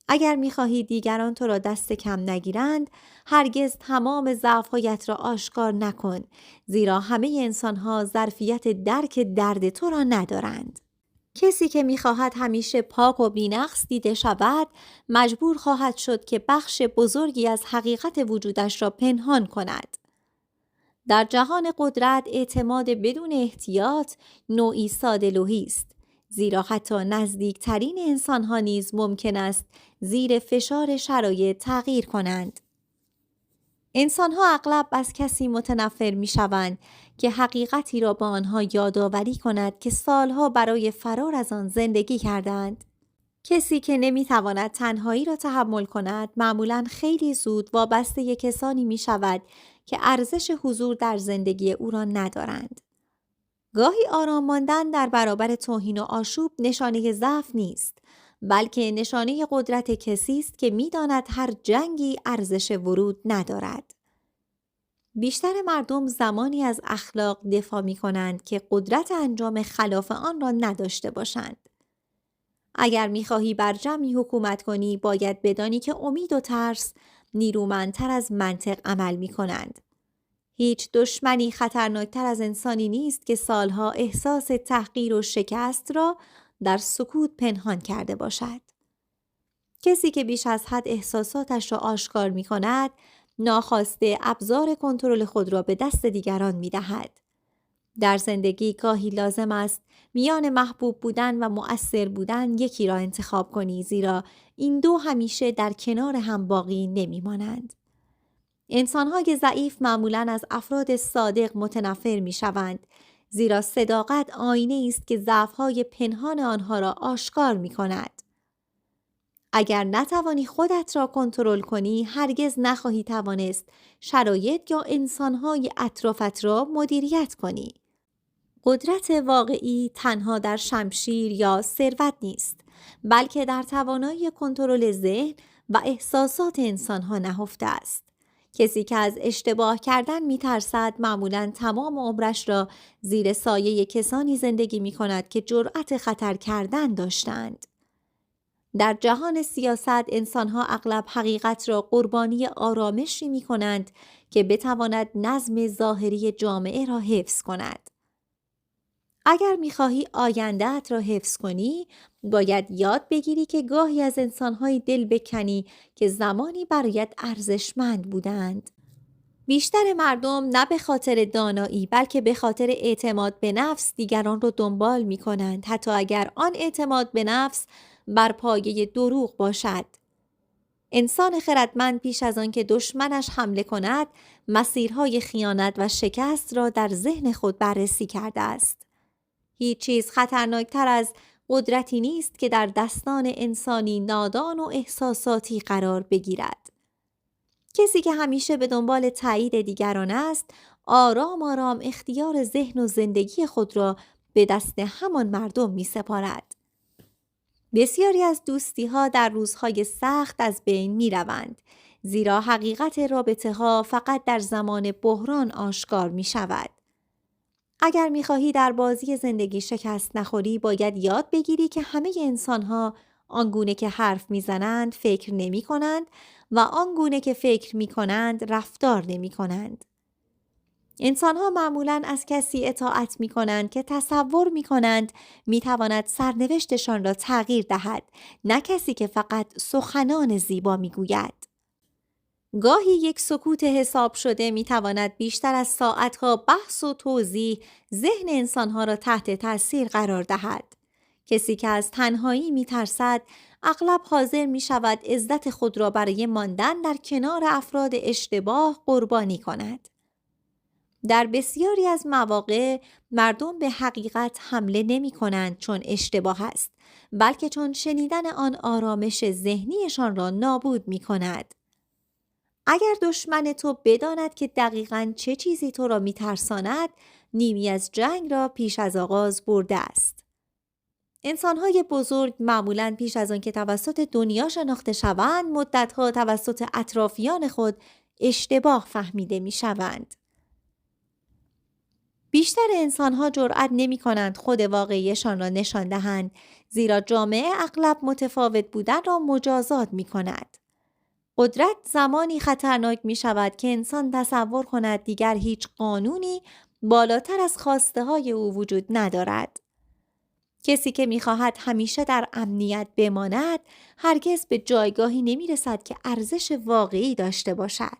اگر می‌خواهی دیگران تو را دست کم نگیرند، هرگز تمام ضعف‌هایت را آشکار نکن، زیرا همه انسان‌ها ظرفیت درک درد تو را ندارند. کسی که می‌خواهد همیشه پاک و بی‌نقص دیده شود، مجبور خواهد شد که بخش بزرگی از حقیقت وجودش را پنهان کند. در جهان قدرت، اعتماد بدون احتیاط نوعی ساده‌لوحی است، زیرا حتی نزدیکترین انسان‌ها نیز ممکن است زیر فشار شرایط تغییر کنند. انسان‌ها اغلب از کسی متنفر می‌شوند که حقیقتی را به آنها یادآوری کند که سالها برای فرار از آن زندگی کردند. کسی که نمی‌تواند تنهایی را تحمل کند، معمولاً خیلی زود وابسته کسانی می‌شود که ارزش حضور در زندگی او را ندارند. گاهی آرام ماندن در برابر توهین و آشوب نشانه ضعف نیست، بلکه نشانه قدرت کسی است که می‌داند هر جنگی ارزش ورود ندارد. بیشتر مردم زمانی از اخلاق دفاع می‌کنند که قدرت انجام خلاف آن را نداشته باشند. اگر می‌خواهی بر جمعی حکومت کنی، باید بدانی که امید و ترس نیرومندتر از منطق عمل می‌کنند. هیچ دشمنی خطرناکتر از انسانی نیست که سالها احساس تحقیر و شکست را در سکوت پنهان کرده باشد. کسی که بیش از حد احساساتش را آشکار می‌کند، ناخواسته ابزار کنترل خود را به دست دیگران می‌دهد. در زندگی گاهی لازم است میان محبوب بودن و مؤثر بودن یکی را انتخاب کنی، زیرا این دو همیشه در کنار هم باقی نمی‌مانند. انسان‌های ضعیف معمولاً از افراد صادق متنفر می‌شوند، زیرا صداقت آینه‌ای است که ضعف‌های پنهان آنها را آشکار می‌کند. اگر نتوانی خودت را کنترل کنی، هرگز نخواهی توانست شرایط یا انسان‌های اطرافت را مدیریت کنی. قدرت واقعی تنها در شمشیر یا ثروت نیست، بلکه در توانایی کنترل ذهن و احساسات انسان‌ها نهفته است. کسی که از اشتباه کردن می‌ترسد، معمولاً تمام عمرش را زیر سایه کسانی زندگی می‌کند که جرأت خطر کردن داشتند. در جهان سیاست، انسان‌ها اغلب حقیقت را قربانی آرامشی می‌کنند که بتواند نظم ظاهری جامعه را حفظ کند. اگر می‌خواهی آینده‌ات را حفظ کنی، باید یاد بگیری که گاهی از انسان‌های دل بکنی که زمانی برایت ارزشمند بودند. بیشتر مردم نه به خاطر دانایی، بلکه به خاطر اعتماد به نفس دیگران را دنبال می‌کنند، حتی اگر آن اعتماد به نفس بر پایه دروغ باشد. انسان خردمند پیش از آن که دشمنش حمله کند، مسیرهای خیانت و شکست را در ذهن خود بررسی کرده است. هیچ چیز خطرناکتر از قدرتی نیست که در دستان انسانی نادان و احساساتی قرار بگیرد. کسی که همیشه به دنبال تایید دیگران است، آرام آرام اختیار ذهن و زندگی خود را به دست همان مردم می سپارد. بسیاری از دوستی‌ها در روزهای سخت از بین می روند، زیرا حقیقت رابطه‌ها فقط در زمان بحران آشکار می شود. اگر می‌خواهی در بازی زندگی شکست نخوری، باید یاد بگیری که همه انسان‌ها آنگونه که حرف می‌زنند فکر نمی‌کنند و آنگونه که فکر می‌کنند رفتار نمی‌کنند. انسان‌ها معمولاً از کسی اطاعت می‌کنند که تصور می‌کنند می‌تواند سرنوشتشان را تغییر دهد، نه کسی که فقط سخنان زیبا می‌گوید. گاهی یک سکوت حساب شده می‌تواند بیشتر از ساعتها بحث و توضیح ذهن انسانها را تحت تأثیر قرار دهد. کسی که از تنهایی می‌ترسد، اغلب حاضر می‌شود عزت خود را برای ماندن در کنار افراد اشتباه قربانی کند. در بسیاری از مواقع مردم به حقیقت حمله نمی‌کنند چون اشتباه است، بلکه چون شنیدن آن آرامش ذهنیشان را نابود می‌کند. اگر دشمن تو بداند که دقیقاً چه چیزی تو را می‌ترساند، نیمی از جنگ را پیش از آغاز برده است. انسان‌های بزرگ معمولاً پیش از آن که توسط دنیا شناخته شوند، مدت‌ها توسط اطرافیان خود اشتباه فهمیده می‌شوند. بیشتر انسان‌ها جرأت نمی‌کنند خود واقعیشان را نشان دهند، زیرا جامعه اغلب متفاوت بودن را مجازات می‌کند. قدرت زمانی خطرناک می‌شود که انسان تصور کند دیگر هیچ قانونی بالاتر از خواسته‌های او وجود ندارد. کسی که می‌خواهد همیشه در امنیت بماند، هرگز به جایگاهی نمی‌رسد که ارزش واقعی داشته باشد.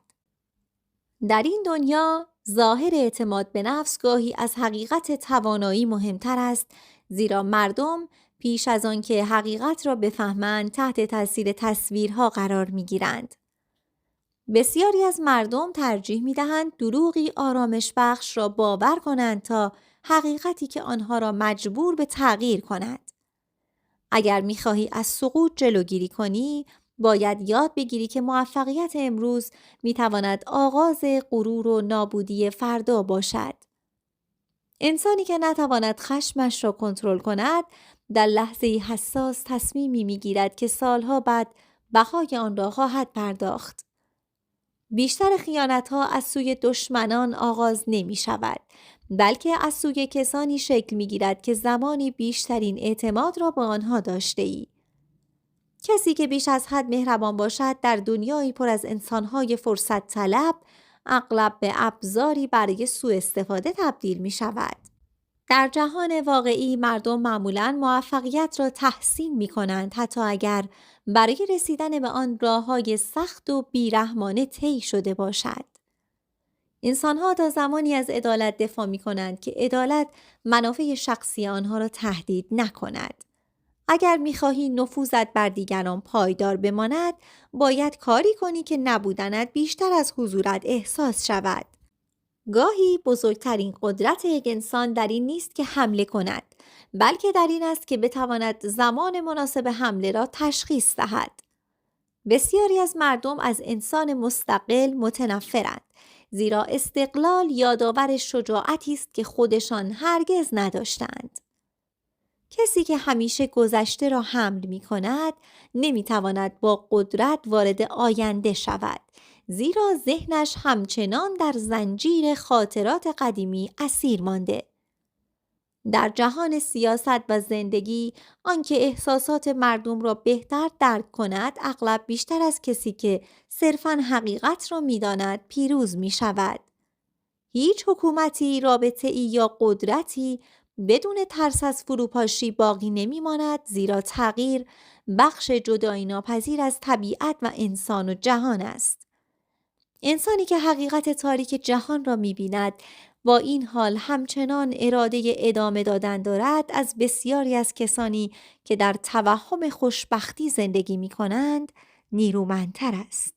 در این دنیا، ظاهر اعتماد به نفس گاهی از حقیقت توانایی مهمتر است، زیرا مردم پیش از آن که حقیقت را بفهمند تحت تاثیر تصویرها قرار می‌گیرند. بسیاری از مردم ترجیح می‌دهند دروغی آرامش بخش را باور کنند تا حقیقتی که آنها را مجبور به تغییر کند. اگر می‌خواهی از سقوط جلوگیری کنی، باید یاد بگیری که موفقیت امروز می‌تواند آغاز غرور و نابودی فردا باشد. انسانی که نتواند خشمش را کنترل کند، در لحظه‌ای حساس تصمیمی می‌گیرد که سالها بعد بهای آن را خواهد پرداخت. بیشتر خیانت‌ها از سوی دشمنان آغاز نمی‌شود، بلکه از سوی کسانی شکل می‌گیرد که زمانی بیشترین اعتماد را به آنها داشته‌ای. کسی که بیش از حد مهربان باشد در دنیایی پر از انسان‌های فرصت طلب، اغلب به ابزاری برای سوء استفاده تبدیل می‌شود. در جهان واقعی مردم معمولاً موفقیت را تحسین می‌کنند، حتی اگر برای رسیدن به آن راه‌های سخت و بیرحمانه طی شده باشد. انسان‌ها تا زمانی از عدالت دفاع می‌کنند که عدالت منافع شخصی آنها را تهدید نکند. اگر می‌خواهی نفوذت بر دیگران پایدار بماند، باید کاری کنی که نبودنت بیشتر از حضورت احساس شود. گاهی بزرگترین قدرت یک انسان در این نیست که حمله کند، بلکه در این است که بتواند زمان مناسب حمله را تشخیص دهد. بسیاری از مردم از انسان مستقل متنفرند، زیرا استقلال یادآور شجاعتی است که خودشان هرگز نداشتند. کسی که همیشه گذشته را حمل می کند، نمی تواند با قدرت وارد آینده شود، زیرا ذهنش همچنان در زنجیر خاطرات قدیمی اسیر مانده. در جهان سیاست و زندگی، آنکه احساسات مردم را بهتر درک کند، اغلب بیشتر از کسی که صرفاً حقیقت را می داند پیروز می شود. هیچ حکومتی، رابطه‌ای یا قدرتی بدون ترس از فروپاشی باقی نمی‌ماند، زیرا تغییر بخش جدایی ناپذیر از طبیعت و انسان و جهان است. انسانی که حقیقت تاریک جهان را می‌بیند، با این حال همچنان اراده ادامه دادن دارد، از بسیاری از کسانی که در توهم خوشبختی زندگی می‌کنند نیرومندتر است.